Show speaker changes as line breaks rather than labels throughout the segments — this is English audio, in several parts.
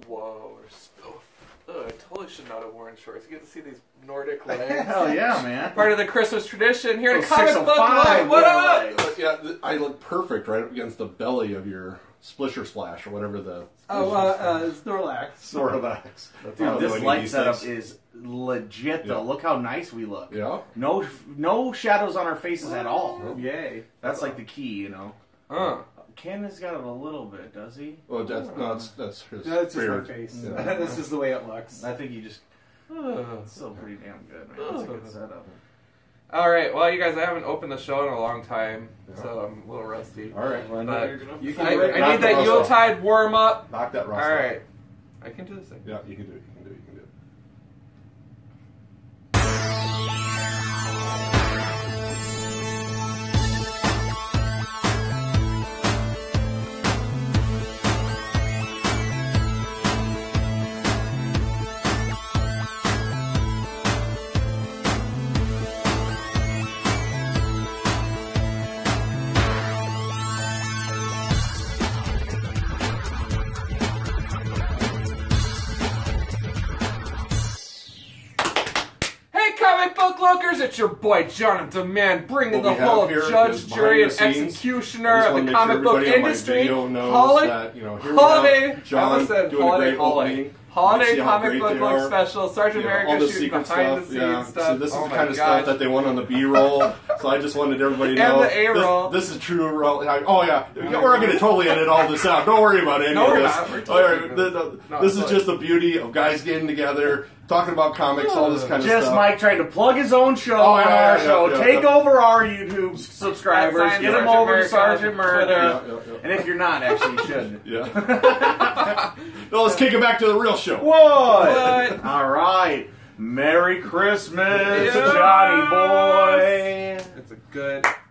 Whoa, I totally should not have worn shorts. You get to see these Nordic legs.
Hell yeah, man.
Part of the Christmas tradition here in
Those
Comic Book
605
Live. What up?
legs.
Yeah, I look perfect right up against the belly of your Splisher Splash or whatever the...
Snorlax.
Snorlax.
Dude, this light setup is legit, though.
Yeah.
Look how nice we look.
Yeah.
No shadows on our faces at all.
Yay.
That's like the key, you know. Ken has got it a little bit, does he?
Well, that's his
That's just my
beard.
face.
Yeah.
That's just the way it looks.
I think you just... It's still pretty damn good, man. It's a good setup.
All right, well, you guys, I haven't opened the show in a long time, so I'm a little rusty.
All right. Well, I know
But
you're gonna...
You can
I
do it.
need that
Knock the rust
Yuletide warm up.
Knock that
All
rust off.
right, I can do this thing.
Yeah, you can do it. You can do it. You can do it.
Hey, comic book lookers, it's your boy Jonathan Man, bringing
What
the
we have
whole
here
judge,
is
jury, and
behind the scenes.
executioner
I just
of
wanna
the
make sure
comic book
everybody on my
industry.
video knows
Holiday,
that, you know, here we
holiday,
have John
I almost said
doing a
holiday,
great
holiday.
opening.
Holiday
You see how
comic
great
book
they
look
are.
special, Sergeant
You know, all
America
the
shooting
secret
behind
stuff.
the scenes
Yeah.
stuff.
So this is
Oh
the
my
kind of
gosh.
stuff that they want on the B-roll. So I just wanted everybody to
And
know.
the A-roll.
This is true roll. Oh yeah, we're going to totally edit all this out. Don't worry about any
No,
of
we're
this.
not. We're
All
totally
right,
good. No,
this
it's
is just the beauty of guys getting together, talking about comics, all this kind of
Just
stuff.
Mike trying to plug his own show
Oh,
on
yeah,
our
yeah,
show.
yeah,
Take
yeah.
over our YouTube subscribers.
Sign
Get them
Sergeant
over to
America
Sergeant
on
Murder.
Yeah.
And if you're not, actually, you should.
Yeah. No, let's kick it back to the real show.
What? All right. Merry Christmas,
Yes.
Johnny boy.
It's a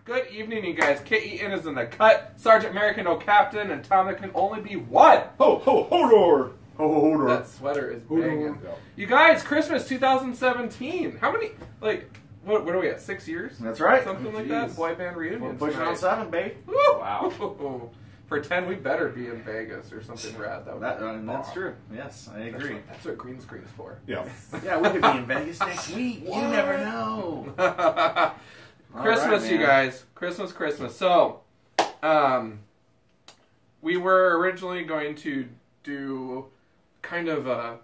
good evening, you guys. K.E.N. is in the cut. Sergeant America, no captain, and Tom, there can only be one.
Ho, ho, Hodor!
Hold
That sweater is banging.
Yeah.
You guys, Christmas 2017. How many, what are we at, 6 years?
That's right.
Something like that? Boy band
We're
reunion.
pushing on
tonight.
7, babe.
Woo!
Wow.
Pretend we better be in Vegas or something rad. That would be
That's true. Yes, I agree.
That's what green screen's for.
Yeah.
Yeah, we could be in Vegas next week. You never know.
Christmas,
right,
you
man.
guys. Christmas. So, we were originally going to do kind of a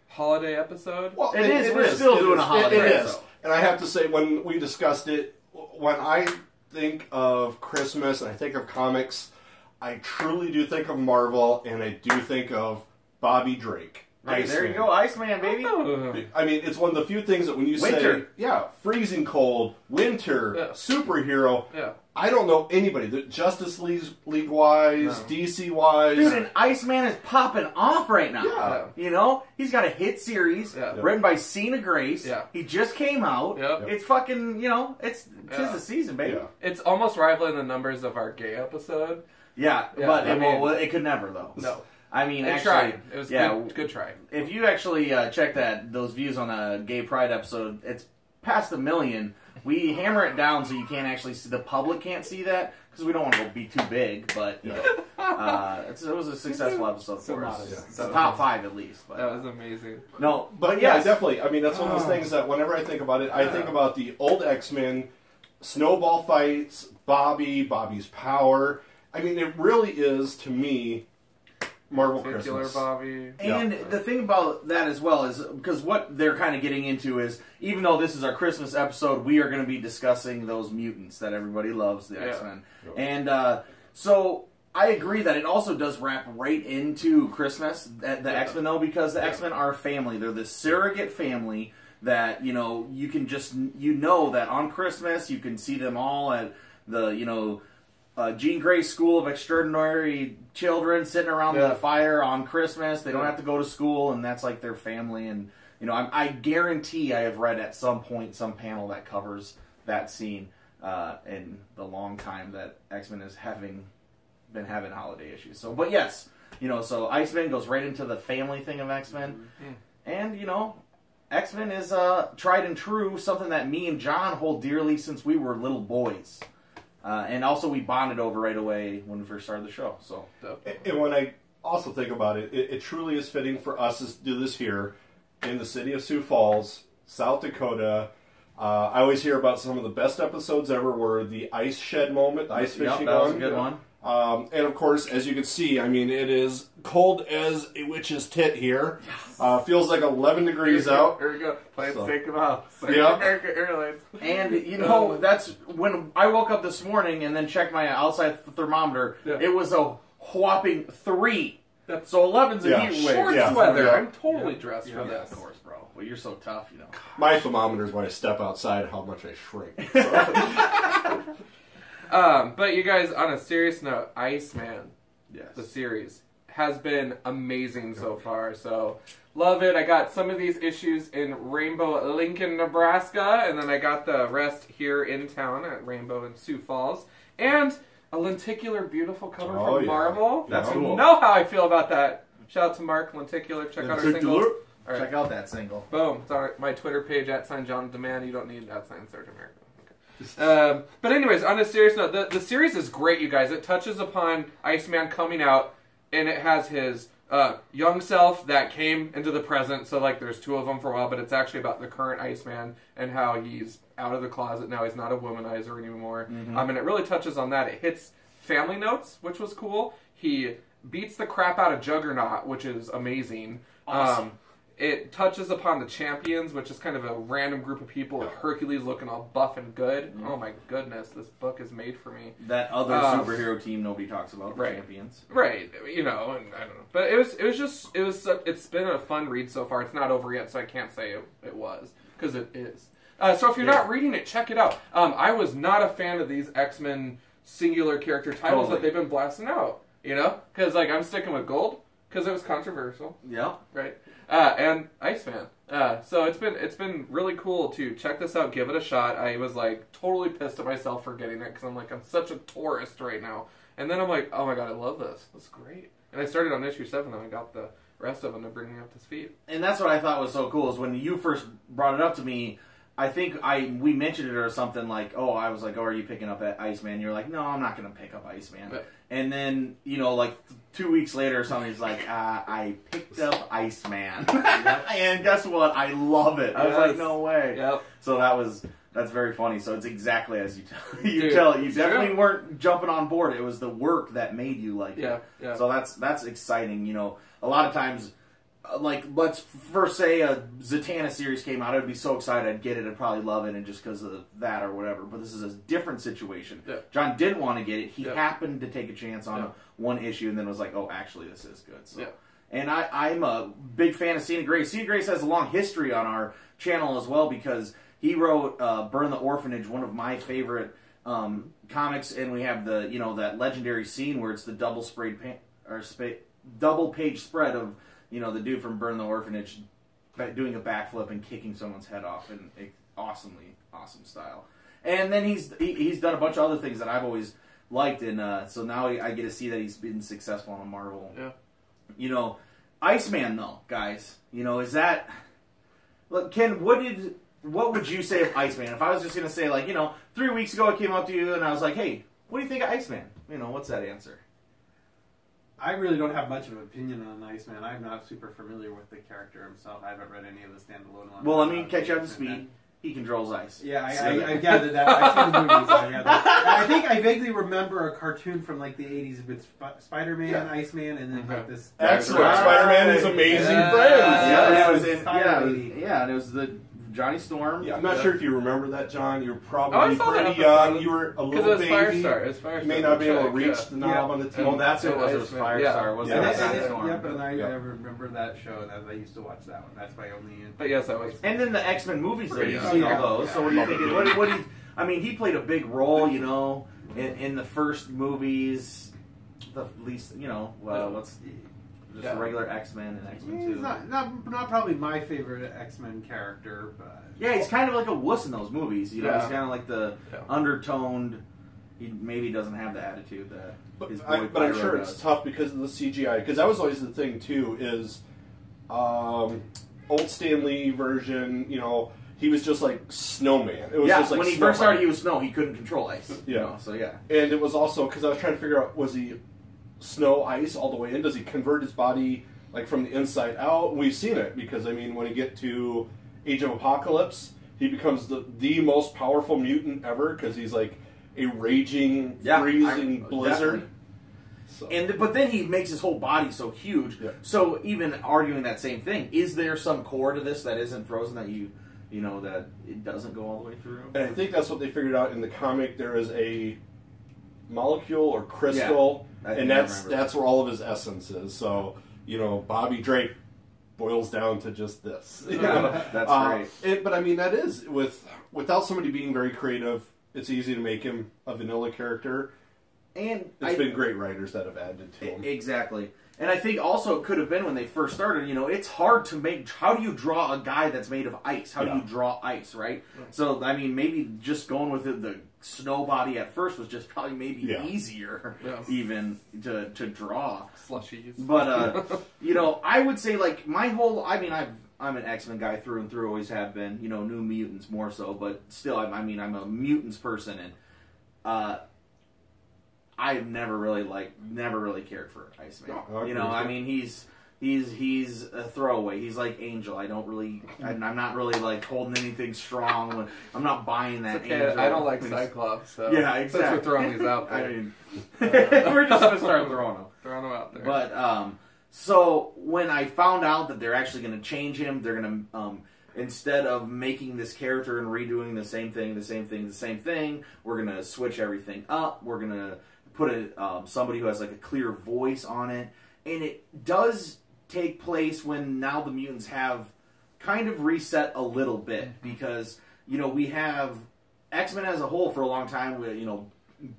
holiday episode.
Well,
It is. We're still doing a holiday
It is.
episode.
And I have to say, when we discussed it, when I think of Christmas and I think of comics, I truly do think of Marvel, and I do think of Bobby Drake.
Hey, there you
Iceman.
go, Iceman, baby.
I mean, it's one of the few things that when you say,
Winter.
yeah, freezing cold, winter,
Yeah.
superhero,
Yeah.
I don't know anybody, that Justice League wise, DC wise.
Dude, and Iceman is popping off right now.
Yeah.
You know, he's got a hit series
Yeah.
written by Cena Grace.
Yeah.
He just came out.
Yep.
It's fucking, you know, tis
Yeah.
the season, baby.
Yeah.
It's almost rivaling the numbers of our gay episode.
Yeah,
Yeah,
but
I mean-
it could never, though.
No.
I mean,
It
actually,
tried. It was
yeah,
good try.
if you actually check those views on a Gay Pride episode, it's past 1 million. We hammer it down so you can't actually see, the public can't see that, because we don't want to be too big, but, you know, it was a successful episode for us.
modest.
It's top 5 at least. But,
That was amazing.
no,
But yeah,
yes.
definitely. I mean, that's one of those things that whenever I think about it, I think about the old X-Men, snowball fights, Bobby's power. I mean, it really is, to me, Marvel
Particular
Christmas.
Bobby.
And the thing about that as well is, because what they're kind of getting into is, even though this is our Christmas episode, we are going to be discussing those mutants that everybody loves, the
Yeah.
X-Men. And so I agree that it also does wrap right into Christmas, the X-Men, though, because the X-Men are a family. They're this surrogate family that, you know, you can just, you know that on Christmas you can see them all at the, you know, Jean Grey School of Extraordinary Children sitting around the fire on Christmas. They don't have to go to school, and that's like their family. And, you know, I guarantee I have read at some point some panel that covers that scene in the long time that X-Men has been having holiday issues. So, but yes, you know, so Iceman goes right into the family thing of X-Men. And, you know, X-Men is tried and true, something that me and John hold dearly since we were little boys. And also we bonded over right away when we first started the show. So
And when I also think about it, it truly is fitting for us to do this here in the city of Sioux Falls, South Dakota. I always hear about some of the best episodes ever were the ice shed moment, the ice fishing
that was a
one.
good one.
And of course, as you can see, I mean, it is cold as a witch's tit here. Feels like 11 degrees out.
Here we go. Playing
So.
Sick 'em Out.
Yeah.
American Airlines.
And, you know, that's when I woke up this morning and then checked my outside thermometer.
Yeah.
It was a whopping 3. So 11's a
Yeah.
heat wave.
Shorts
Yeah.
weather.
Yeah.
I'm totally dressed for
Yeah,
this.
of course, bro. Well, you're so tough, you know.
My thermometer is when I step outside how much I shrink.
But you guys, on a serious note, Iceman,
Yes.
the series, has been amazing so far. So, love it. I got some of these issues in Rainbow, Lincoln, Nebraska, and then I got the rest here in town at Rainbow in Sioux Falls. And a lenticular, beautiful cover
Oh,
from
yeah.
Marvel.
That's
You
cool.
know how I feel about that. Shout out to Mark Lenticular. Check out our single. All right.
Check out that single.
Boom. It's on my Twitter page, @John Demand. You don't need @Serge America. Okay. But anyways, on a serious note, the series is great, you guys. It touches upon Iceman coming out, and it has his young self that came into the present. So, like, there's 2 of them for a while, but it's actually about the current Iceman and how he's out of the closet now. He's not a womanizer anymore. And it really touches on that. It hits family notes, which was cool. He beats the crap out of Juggernaut, which is amazing.
Awesome.
It touches upon the champions, which is kind of a random group of people with Hercules looking all buff and good. Oh my goodness, this book is made for me.
That other superhero team nobody talks about, the
right.
champions.
Right, you know, and I don't know. But it's been a fun read so far. It's not over yet, so I can't say it was, because it is. So if you're not reading it, check it out. I was not a fan of these X-Men singular character titles that they've been blasting out, you know? Because, like, I'm sticking with Gold, because it was controversial.
Yeah.
Right. And Iceman. So it's been really cool to check this out, give it a shot. I was like totally pissed at myself for getting it because I'm like, I'm such a tourist right now. And then I'm like, oh my god, I love this. This is great. And I started on issue 7 and I got the rest of them to bring me up to speed.
And that's what I thought was so cool is when you first brought it up to me. I think we mentioned it or something like, I was like, are you picking up at Iceman? You're like, no, I'm not going to pick up Iceman.
But,
and then, you know, like 2 weeks later or something, he's like, I picked up Iceman. And guess what? I love it. I was like, no way.
Yep.
So that's very funny. So it's exactly as you
Dude,
tell it. You
it's
definitely
true.
weren't jumping on board. It was the work that made you like
Yeah,
it.
yeah.
So that's exciting. You know, a lot of times, like, let's first say a Zatanna series came out, I'd be so excited I'd get it and probably love it, and just because of that or whatever. But this is a different situation.
Yeah.
John didn't want to get it. He
Yeah.
happened to take a chance on
Yeah.
one issue, and then was like, oh, actually, this is good. So.
Yeah.
And I'm a big fan of Cena Grace. Cena Grace has a long history on our channel as well because he wrote Burn the Orphanage, one of my favorite comics, and we have the that legendary scene where it's the double page spread of the dude from Burn the Orphanage doing a backflip and kicking someone's head off in awesome style. And then he's done a bunch of other things that I've always liked, and so now I get to see that he's been successful on Marvel.
Yeah.
Iceman though, guys, is that? Look, Ken, what would you say of Iceman? If I was just gonna say 3 weeks ago I came up to you and I was like, hey, what do you think of Iceman? What's that answer?
I really don't have much of an opinion on Iceman. I'm not super familiar with the character himself. I haven't read any of the standalone ones.
Well, let me catch you up to speed. He controls ice.
Yeah, I gathered that. I've seen the movies. I gathered that. I think I vaguely remember a cartoon from the 80s with Spider-Man, Iceman, and then this.
Excellent.
Right.
Spider-Man is amazing
Yeah.
friends.
And it was the Johnny Storm.
Yeah, I'm not sure if you remember that, John. You're
I
probably
saw that
pretty
episode.
young. You were a
Because
little
it was
baby.
Firestar. It's Firestar.
You may not be able to reach
Yeah.
the knob on the TV.
Oh, that's what it was. It was
Iceman.
Firestar.
Yeah.
Was
Yeah.
it? Johnny Storm.
Yep, and I
Yeah.
remember that show, and I used to watch that one. That's my only.
But yes, that was.
And then the X-Men movies, though, you've
Yeah.
seen
Yeah.
all those. So what do you think? What do you? I mean, he played a big role, in the first movies. The least, what's just the regular X-Men and X-Men
He's
2.
not probably my favorite X-Men character, but
Yeah, he's kind of like a wuss in those movies. He's
Yeah.
kind of like the
Yeah.
undertoned. He maybe doesn't have the attitude that his boy
But I'm
Pyro
sure
does.
it's tough because of the CGI. Because that was always the thing too. Is old Stan Lee version? He was just like Snowman. It was
Yeah,
just like
when he
Snowman.
first started, he was snow. He couldn't control ice.
Yeah.
So yeah.
And it was also because I was trying to figure out, was he snow, ice all the way in? Does he convert his body like from the inside out? We've seen it because I mean, when you get to Age of Apocalypse, he becomes the most powerful mutant ever because he's like a raging, freezing blizzard. So.
But then he makes his whole body so huge.
Yeah.
So even arguing that same thing, is there some core to this that isn't frozen that you know that it doesn't go all the way through?
And I think that's what they figured out in the comic. There is a molecule or crystal, and that's where all of his essence is. So Bobby Drake boils down to just this.
That's great.
But I mean, that is without somebody being very creative, it's easy to make him a vanilla character.
And
it's been great writers that have added to him.
Exactly. And I think also it could have been when they first started, it's hard to make... How do you draw a guy that's made of ice? How do you draw ice, right? Yeah. So, I mean, maybe just going with the snow body at first was just probably maybe easier even to draw.
Slushies.
But, I would say, like, my whole... I mean, I'm an X-Men guy through and through, always have been. New Mutants more so, but still, I mean, I'm a Mutants person, and... I've never really cared for Iceman. I mean, he's a throwaway. He's like Angel. I'm not really like holding anything strong. I'm not buying that.
Okay,
Angel.
I don't like Cyclops. So
yeah, exactly.
Since we're throwing these out there,
I mean, we're just gonna start throwing them
out there.
But so when I found out that they're actually going to change him, they're going to instead of making this character and redoing the same thing, we're going to switch everything up. We're going to put somebody who has like a clear voice on it, and it does take place when now the mutants have kind of reset a little bit because we have X-Men as a whole for a long time.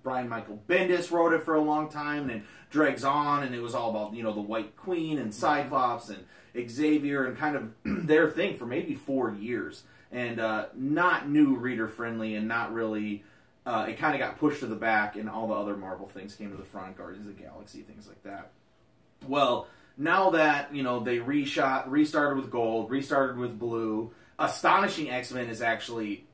Brian Michael Bendis wrote it for a long time, and it drags on, and it was all about the White Queen and Cyclops and Xavier and kind of their thing for maybe 4 years, and not new reader friendly and not really. It kind of got pushed to the back, and all the other Marvel things came to the front, Guardians of the Galaxy, things like that. Well, now that, they restarted with Gold, restarted with Blue, Astonishing X-Men is actually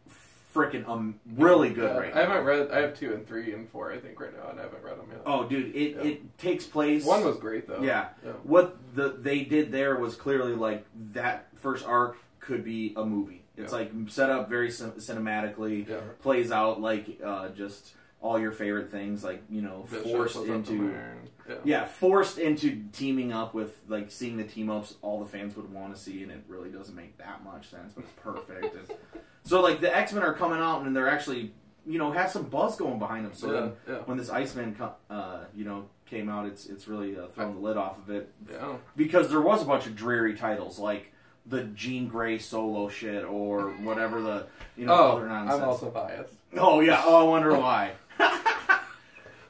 freaking really good right now.
I have 2 and 3 and 4, I think, right now, and I haven't read them yet.
Oh, dude, it takes place...
1 was great, though.
Yeah. What they did there was clearly, like, that first arc could be a movie. It's like set up very cinematically, plays out like just all your favorite things, like forced into teaming up with like seeing the team ups all the fans would want to see, and it really doesn't make that much sense, but it's perfect. And so like the X-Men are coming out, and they're actually have some buzz going behind them. So when this Iceman came out, it's really thrown the lid off of it because there was a bunch of dreary titles like the Jean Grey solo shit or whatever the other nonsense.
I'm also biased.
Oh yeah. Oh, I wonder why.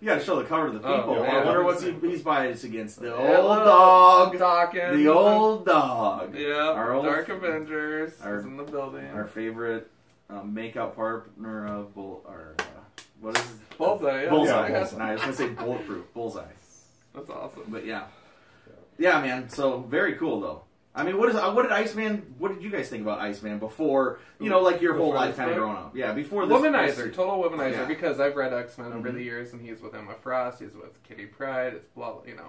You got to show the cover to the people. I wonder what he's biased against. The old dog.
Dawkins.
The old dog.
Yeah. Our old Dark Avengers is in the building.
Our favorite makeup partner of what is it?
Bullseye. Yeah.
Bullseye. I was going to say Bulletproof. Bullseye.
That's awesome.
But yeah, man. So very cool though. I mean, what did Iceman? What did you guys think about Iceman before? Like your whole life kind of growing up. Yeah, before this.
Womanizer, total womanizer. Because I've read X-Men over the years, and he's with Emma Frost. He's with Kitty Pryde. It's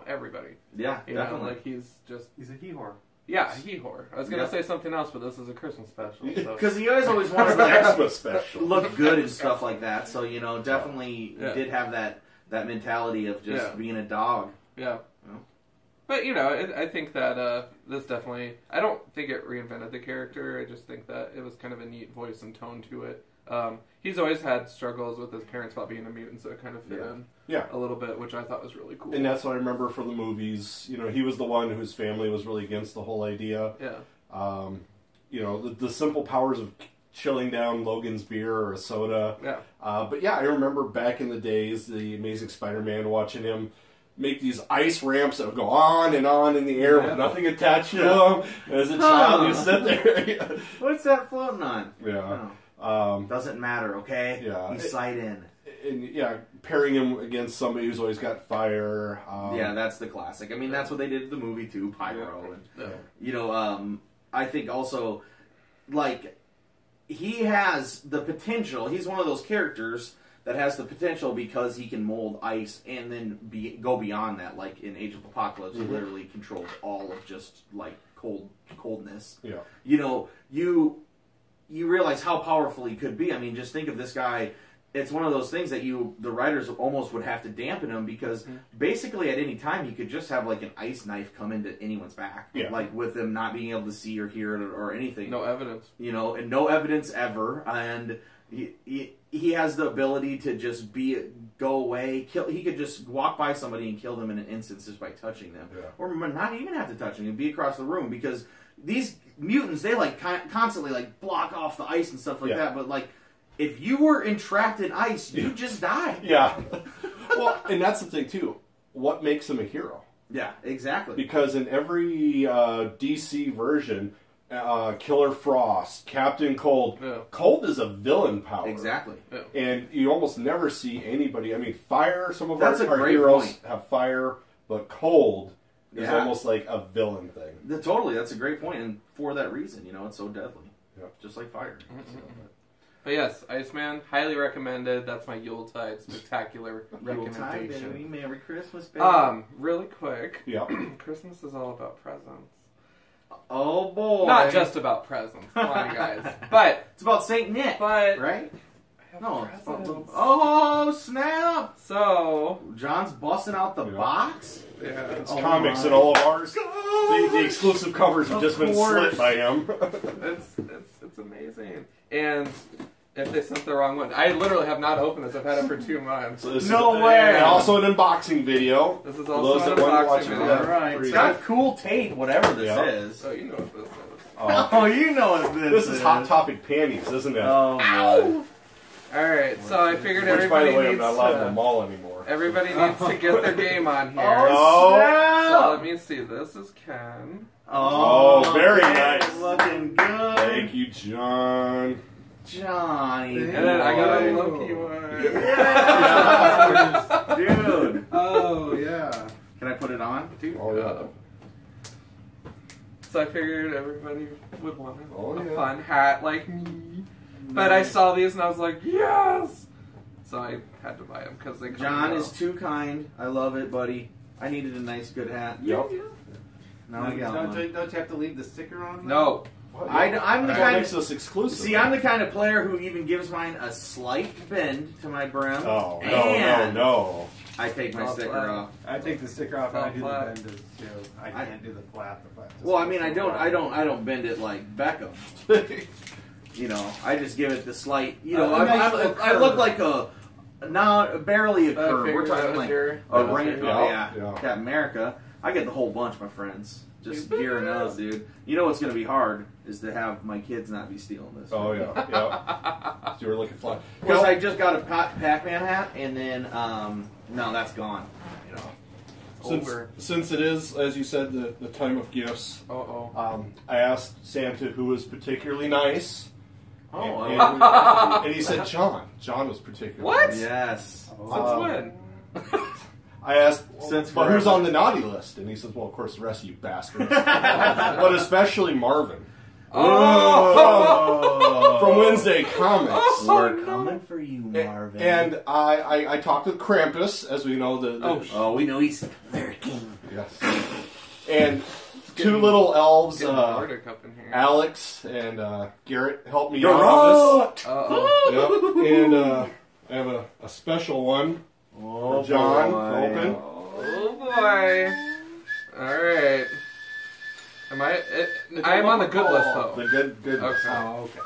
everybody.
Yeah, definitely.
He's
a he-whore.
Yeah, he-whore. I was gonna say something else, but this is a Christmas special.
Because he always wanted to look good and stuff like that. So definitely did have that mentality of just being a dog.
Yeah. But, I think that this definitely... I don't think it reinvented the character. I just think that it was kind of a neat voice and tone to it. He's always had struggles with his parents about being a mutant, so it kind of fit in a little bit, which I thought was really cool.
And that's what I remember from the movies. He was the one whose family was really against the whole idea.
Yeah.
The simple powers of chilling down Logan's beer or a soda.
Yeah.
But I remember back in the days, the Amazing Spider-Man, watching him make these ice ramps that would go on and on in the air with nothing attached to them. As a child, you sit there.
What's that floating on?
Yeah.
Doesn't matter, okay?
Yeah.
You sight in.
And pairing him against somebody who's always got fire.
That's the classic. I mean, that's what they did in the movie too, Pyro. And, I think also, like, he has the potential. He's one of those characters that has the potential because he can mold ice and then go beyond that, like in Age of Apocalypse, he literally controls all of just like coldness.
Yeah.
You know, you realize how powerful he could be. I mean, just think of this guy. It's one of those things that the writers almost would have to dampen him because basically at any time he could just have like an ice knife come into anyone's back, like with them not being able to see or hear it or anything.
No evidence.
You know, and no evidence ever. And he has the ability to just go away, kill. He could just walk by somebody and kill them in an instant just by touching them, or not even have to touch them and be across the room because these mutants, they like constantly like block off the ice and stuff like that. But like, if you were entrapped in ice, you just die.
Yeah. Well, and that's the thing too. What makes him a hero?
Yeah, exactly.
Because in every DC version, Killer Frost, Captain Cold, Cold is a villain power.
Exactly.
Yeah. And you almost never see anybody. I mean, fire. Some of our
great
heroes
point.
have fire, but Cold is almost like a villain thing.
Totally, that's a great point, and for that reason, you know, it's so deadly. Just like fire. So,
but yes, Iceman, highly recommended. That's my Yuletide spectacular recommendation.
Baby. Merry Christmas, baby.
Really quick.
Yeah.
Christmas is all about presents.
Oh boy.
Not just about presents, come on, guys. But
it's about Saint Nick,
right?
No, it's about little... Oh snap!
So
John's busting out the box.
Yeah,
it's comics and all of ours. The exclusive covers have just been slit by him.
It's amazing. And if they sent the wrong one, I literally have not opened this. I've had it for 2 months.
So no way!
And also an unboxing video.
This is also an unboxing video.
Right. It's got cool tape, whatever this is.
Oh, you know what this is.
Oh, you know what this is.
This is Hot Topic panties, isn't it?
Oh, boy.
Alright, so I figured everybody
by the way,
needs
I'm not allowed
to...
in the mall anymore.
Everybody needs to get their game on here. So let me see. This is Ken.
Oh, very nice.
Looking good.
Thank you, John.
Johnny.
And then I got a Loki one.
Yeah. Dude.
Oh, yeah.
Can I put it on?
Dude,
Oh, yeah.
So I figured everybody would want a fun hat like me. But I saw these and I was like, yes! So I had to buy them because they come
John
out.
is too kind. I love it, buddy. I needed a nice, good hat.
Yep.
Now I got one.
Don't you have to leave the sticker on?
No.
I'm the
That
kind
makes
of...
us exclusive.
See, I'm the kind of player who even gives mine a slight bend to my brim.
Oh,
and
no.
I take my sticker off.
I take the sticker off and I do the
Flat.
bend too. I can't do the flat.
Well, I mean, I don't bend it like Beckham. You know, I just give it the slight. You know, I look like barely a curve. We're talking like a rain. Captain America. I get the whole bunch, my friends. Just gearing up, dude. You know what's going to be hard is to have my kids not be stealing this.
Oh, yeah. So you were looking fly.
Because I just got a Pac-Man hat, and then, no, that's gone. You know.
Since it is, as you said, the time of gifts, I asked Santa who was particularly nice. And he said John. John was particularly nice.
Yes.
Since when?
I asked,
Since
but who's on the naughty list? And he says, well, of course, the rest of you bastards. But especially Marvin. From Wednesday Comics.
We're coming for you, Marvin.
And I talked with Krampus, as we know.
We know he's lurking.
Yes. And two little elves,
Nordic up in here.
Alex and Garrett, helped me out on this. Yep. And I have a special one for John to open.
Oh boy. Alright. I am on the good list though.
The good.
Okay.
Oh, okay.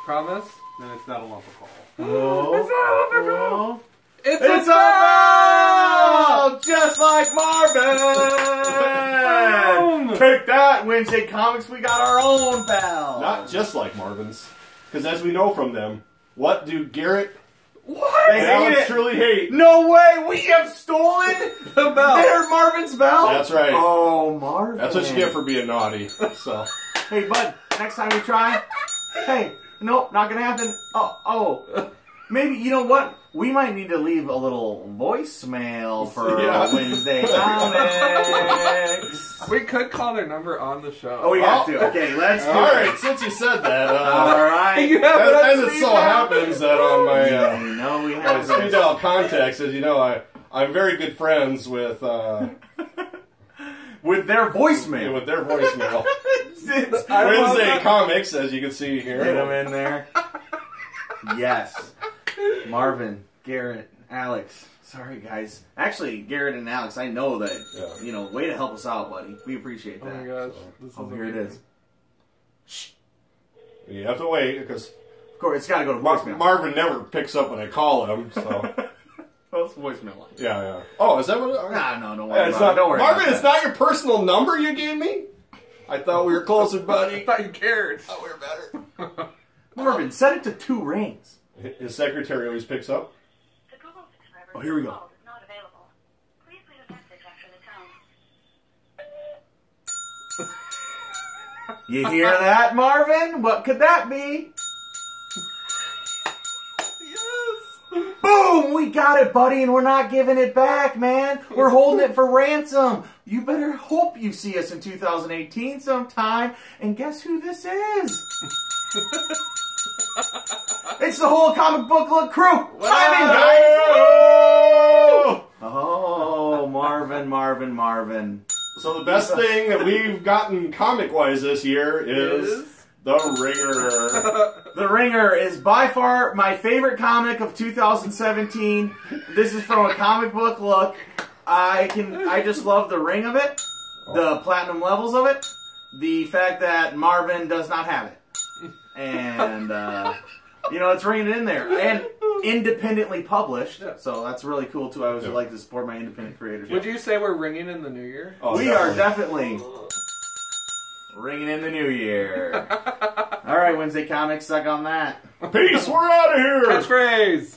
Promise?
Then it's not a lump of coal.
It's not a lump of coal. It's
a bell! Just like Marvin! Take that, Wednesday Comics. We got our own bell.
Not just like Marvin's. Because as we know from them, what do Garrett
They
and
hate
Alex
it.
truly hate?
No way! We have stolen
The bell.
their Marvin's bell?
That's right.
Oh, Marvin.
That's what you get for being naughty. So
Hey, bud, next time we try. Hey, nope, not gonna happen. Oh. Maybe, you know what? We might need to leave a little voicemail for Wednesday Comics.
We could call their number on the show.
Oh, we have to. Okay, let's do it.
Alright, since you said that,
Alright.
You have it on
as it
speed
so
dial.
happens that on my
No, we
my
have
speed dial contacts, as you know, I'm very good friends with
with their voicemail.
with their voicemail.
I love
Wednesday
that.
Comics, as you can see here.
Get them in there. Yes. Marvin, Garrett, Alex. Sorry, guys. Actually, Garrett and Alex, I know that, you know, way to help us out, buddy. We appreciate
Oh
that.
my gosh.
So-
This
Oh,
is
here it
amazing.
is. Shh.
You have to wait because
Of course, it's got to go to voicemail.
Marvin never picks up when I call him. So
What's voicemail like?
yeah. Oh, is that what?
Nah, no, don't worry
It's
about
not,
it. Don't worry
Marvin,
about
it's not your personal number you gave me. I thought we were closer,
I
buddy.
thought you cared.
Oh, we're better.
that. Marvin, set it to 2 rings.
His secretary always picks up.
The Google subscriber
Oh, here we go.
called is not available. Please leave a message after the tone.
You hear that, Marvin? What could that be?
Yes.
Boom! We got it, buddy, and we're not giving it back, man. We're holding it for ransom. You better hope you see us in 2018 sometime. And guess who this is? It's the whole comic book look crew. Chime in, guys. Oh, Marvin.
So the best thing that we've gotten comic-wise this year is The Ringer.
The Ringer is by far my favorite comic of 2017. This is from a comic book look. I just love the ring of it, the platinum levels of it, the fact that Marvin does not have it, and you know, it's ringing in there and independently published. So that's really cool too. I always like to support my independent creators.
Would you say we're ringing in the new year?
Oh,
We are definitely ringing in the new year. All right, Wednesday Comics, suck on that.
Peace, we're out of here.
Catchphrase.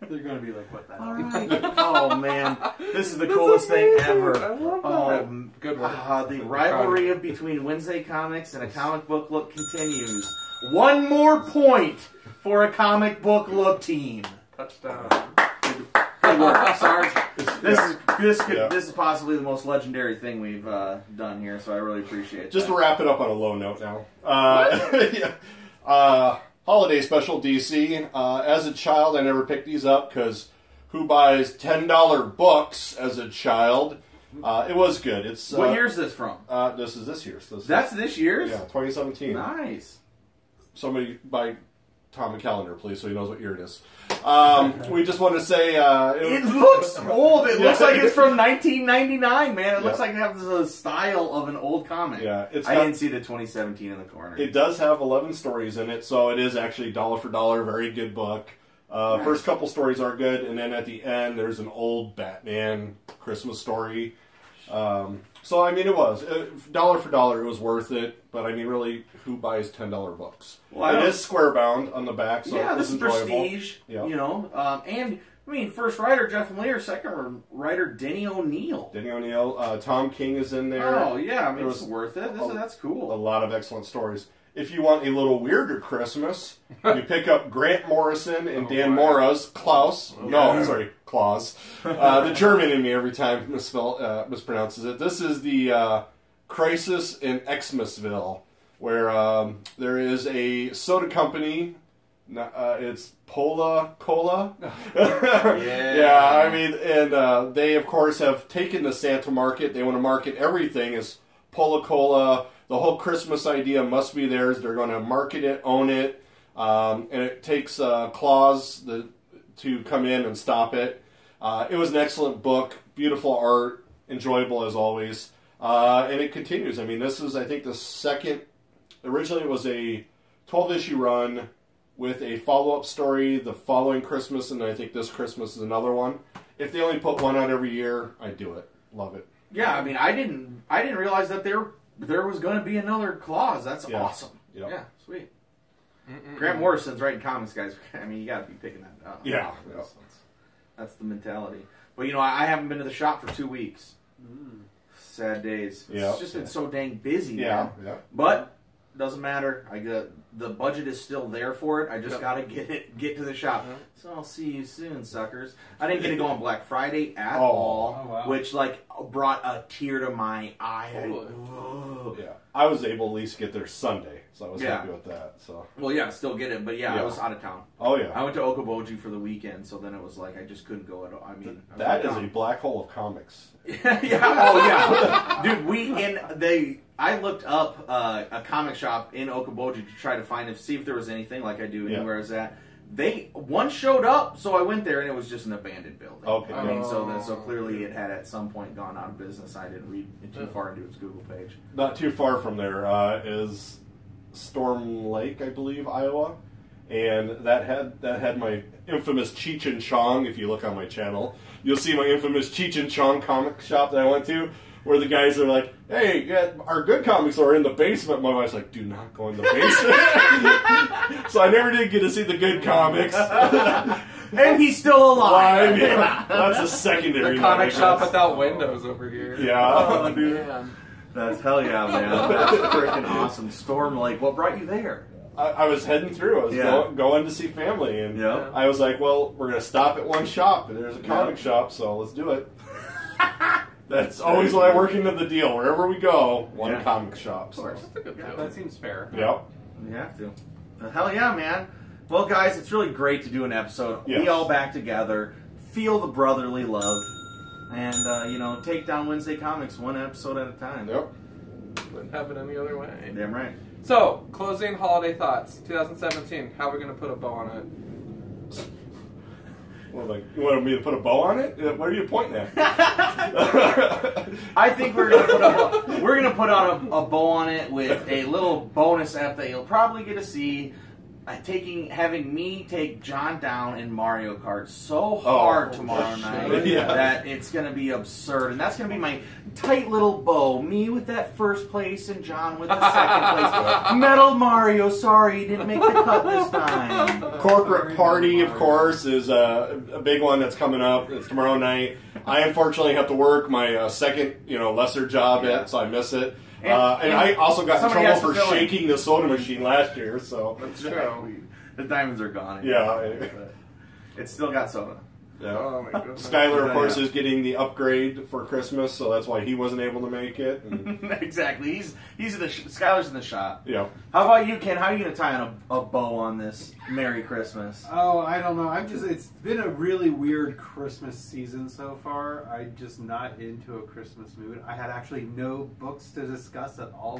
They're going to be like, what the
All
hell?
right. Oh man, this is the coolest thing ever.
I love
Oh,
that. Good one.
the rivalry of between Wednesday Comics and a comic book look continues. One more point for a comic book look team.
Touchdown.
Good work, Sarge. This
Yeah.
is possibly the most legendary thing we've done here, so I really appreciate
Just
that.
to wrap it up on a low note now. Holiday special DC. As a child, I never picked these up because who buys $10 books as a child? It was good. It's
What year is this from?
This is this year's.
That's this year's?
yeah, 2017.
Nice.
Somebody buy Tom McCallender, please, so he knows what year it is. We just want to say
It looks old. It looks
Yeah.
like it's from 1999, man. It looks
Yeah.
like it has the style of an old comic.
Yeah, it's
I
got-
didn't see the 2017 in the corner.
It does have 11 stories in it, so it is actually dollar for dollar, very good book.
Nice.
First couple stories are good, and then at the end, there's an old Batman Christmas story. So, I mean, it was. Dollar for dollar, it was worth it, but I mean, really, who buys $10 books?
Well, I
it
don't-
is square bound on the back, so
yeah,
it
this
was
is
enjoyable.
prestige,
Yeah.
you know. And, I mean, first writer, Jeff Lemire, second writer, Denny O'Neil.
Denny O'Neil, Tom King is in there.
Oh, yeah, I mean,
There
it's
was
worth it. That's
a
cool.
lot of excellent stories. If you want a little weirder Christmas, you pick up Grant Morrison and Dan Mora's Klaus. No, sorry, Claus. The German in me every time mispronounces it. This is the Crisis in Xmasville, where there is a soda company. It's Pola Cola. Yeah, I mean, and they of course have taken the Santa market. They want to market everything as Pola Cola. The whole Christmas idea must be theirs. They're going to market it, own it, and it takes Claus to come in and stop it. It was an excellent book, beautiful art, enjoyable as always, and it continues. I mean, this is, I think, the second. Originally, it was a 12-issue run with a follow-up story the following Christmas, and I think this Christmas is another one. If they only put one out every year, I'd do it. Love it.
Yeah, I mean, I didn't realize that there was going to be another clause. That's
Yeah.
awesome.
Yep.
Yeah, sweet. Grant Morrison's writing comics, guys. I mean, you got to be picking that up.
Yeah.
That's the mentality. But, you know, I haven't been to the shop for 2 weeks. Sad days.
Yeah.
It's just been so dang busy,
Yeah,
man.
yeah.
But Doesn't matter. The budget is still there for it. I just
Yep.
gotta get to the shop.
Mhm.
So I'll see you soon, suckers. I didn't get to go on Black Friday at
Oh.
all,
Oh, wow.
which like brought a tear to my eye.
Totally.
Whoa.
Yeah, I was able to at least get there Sunday, so I was
Yeah.
happy with that. So,
Well, yeah, still get it, but yeah, I
Yeah.
was out of town.
oh yeah,
I went to Okoboji for the weekend, so then it was like I just couldn't go at all. I mean, I
that
was
is a
out.
black hole of comics.
Yeah, oh yeah, dude. I looked up a comic shop in Okoboji to try to see if there was anything like I do
Yeah.
anywhere as that. One showed up, so I went there, and it was just an abandoned building.
Okay.
I mean, so
Oh.
clearly it had at some point gone out of business. I didn't read too far into its Google page.
Not too far from there is Storm Lake, I believe, Iowa, and that had my infamous Cheech and Chong. If you look on my channel, you'll see my infamous Cheech and Chong comic shop that I went to, where the guys are like, "Hey, yeah, our good comics are in the basement." My wife's like, "Do not go in the basement." So I never did get to see the good comics.
And he's still alive.
Live, yeah. That's a secondary.
The comic
one, I
shop
guess.
without windows over here.
Yeah.
Oh,
dude.
man.
That's hell yeah, man. That's freaking awesome. Storm Lake. What brought you there?
I was heading through. I was
Yeah.
going to see family, and
Yeah.
I was like, "Well, we're gonna stop at one shop, and there's a comic shop, so let's do it." That's always what I work into the deal. Wherever we go, one
Yeah.
comic shop. So.
course.
That's a good
Yeah,
deal.
that seems fair.
Yep.
You have to. Hell yeah, man. Well, guys, it's really great to do an episode.
Yes.
We all back together, feel the brotherly love, and, take down Wednesday Comics one episode at a time.
Yep.
Wouldn't have it any other way.
Damn right.
So, closing holiday thoughts. 2017. How are we going to put a bow on it?
Well, like, you want me to put a bow on it? What are you pointing at?
I think we're gonna put on a bow on it with a little bonus app that you'll probably get to see. Having me take John down in Mario Kart so hard tomorrow night
Yeah.
that it's gonna be absurd, and that's gonna be my tight little bow. Me with that first place, and John with the second place. Metal Mario, sorry, you didn't make the cut this time.
Corporate party, of course, is a big one that's coming up. It's tomorrow night. I unfortunately have to work my second, lesser job yet, so I miss it. And I also got in
somebody
trouble
has to
for
fill in.
shaking the soda machine last year, so
That's true.
The diamonds are gone.
yeah.
But it's still got soda.
Yeah.
Oh, my goodness.
Skylar, of course,
Yeah.
is getting the upgrade for Christmas, so that's why he wasn't able to make it. And,
Exactly. He's in the Skylar's in the shop.
yeah.
How about you, Ken? How are you gonna tie on a bow on this Merry Christmas?
Oh, I don't know. It's been a really weird Christmas season so far. I'm just not into a Christmas mood. I had actually no books to discuss at all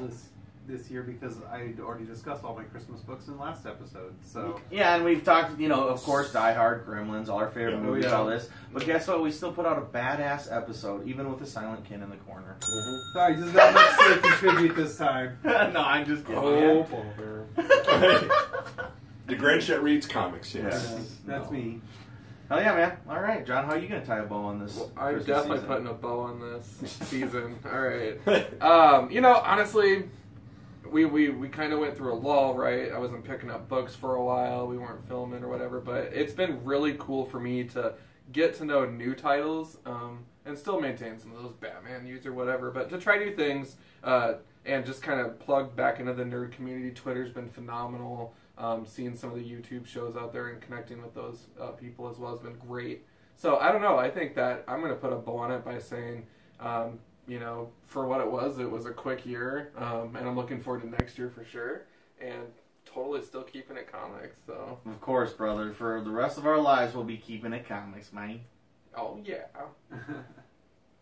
this year because I already discussed all my Christmas books in the last episode. So
Yeah, and we've talked, of course, Die Hard, Gremlins, all our favorite
Yeah.
movies,
Oh, yeah.
all this. But guess what? We still put out a badass episode, even with a silent Ken in the corner.
sorry, just not much to contribute this time.
No, I'm just kidding.
Oh,
man.
bother.
The Grinch that reads comics, yes.
That's me.
Hell yeah, man. All right, John, how are you gonna tie a bow on this?
I'm
Christmas
definitely
season?
putting a bow on this season. All right. Honestly, we kind of went through a lull, right? I wasn't picking up books for a while. We weren't filming or whatever, but it's been really cool for me to get to know new titles and still maintain some of those Batman news or whatever, but to try new things and just kind of plug back into the nerd community. Twitter's been phenomenal. Seeing some of the YouTube shows out there and connecting with those people as well has been great. So I don't know. I think that I'm going to put a bow on it by saying, for what it was a quick year, and I'm looking forward to next year for sure, and totally still keeping it comics. So
Of course, brother. For the rest of our lives, we'll be keeping it comics, man.
oh yeah.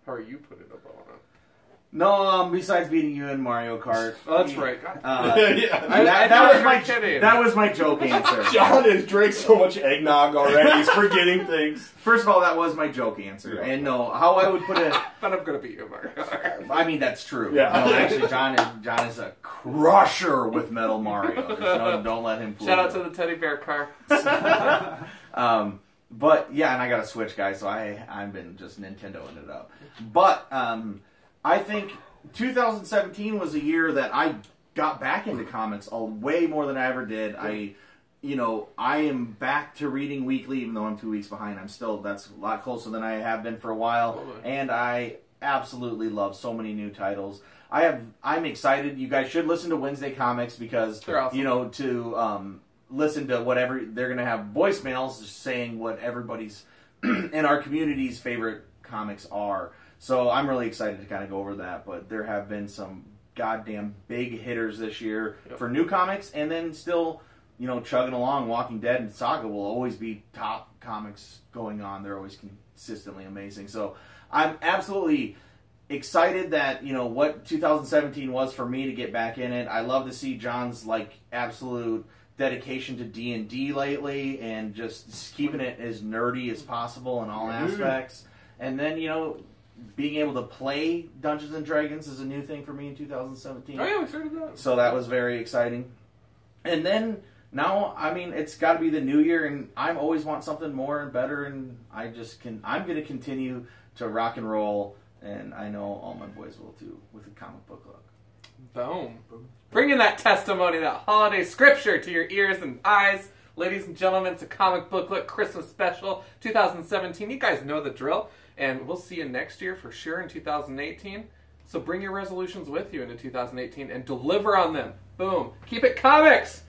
How are you putting a bow on it?
No, besides beating you in Mario Kart.
Oh, that's right. God.
Yeah.
I
that
thought
was
you
my
were kidding.
That was my joke answer.
John has drank so much eggnog already, he's forgetting things.
First of all, that was my joke answer.
Yeah.
And no, how I would put it,
But I'm gonna beat you, Mario.
I mean, that's true.
Yeah.
No, actually, John is a crusher with Metal Mario. Don't let him fool
Shout out
you.
to the teddy bear car.
But yeah, and I got a Switch, guys, so I've been just Nintendoing it up. But I think 2017 was a year that I got back into comics way more than I ever did. I am back to reading weekly, even though I'm 2 weeks behind. That's a lot closer than I have been for a while,
Totally.
and I absolutely love so many new titles. I'm excited. You guys should listen to Wednesday Comics because
They're awesome.
you know to listen to whatever they're going to have voicemails saying what everybody's in our community's favorite comics are. So I'm really excited to kind of go over that. But there have been some goddamn big hitters this year for new comics, and then still, you know, chugging along. Walking Dead and Saga will always be top comics going on. They're always consistently amazing. So I'm absolutely excited that, you know, what 2017 was for me to get back in it. I love to see John's like absolute dedication to D&D lately and just keeping it as nerdy as possible in all aspects. And then, you know, being able to play Dungeons and Dragons is a new thing for me in 2017.
Oh yeah, we started that.
So that was very exciting. And then now, I mean, it's got to be the new year, and I always want something more and better, and I'm going to continue to rock and roll, and I know all my boys will too, with a comic book look.
Boom. Bringing that testimony, that holiday scripture to your ears and eyes. Ladies and gentlemen, it's a comic book look Christmas special 2017. You guys know the drill. And we'll see you next year for sure in 2018. So bring your resolutions with you into 2018 and deliver on them. Boom. Keep it comics!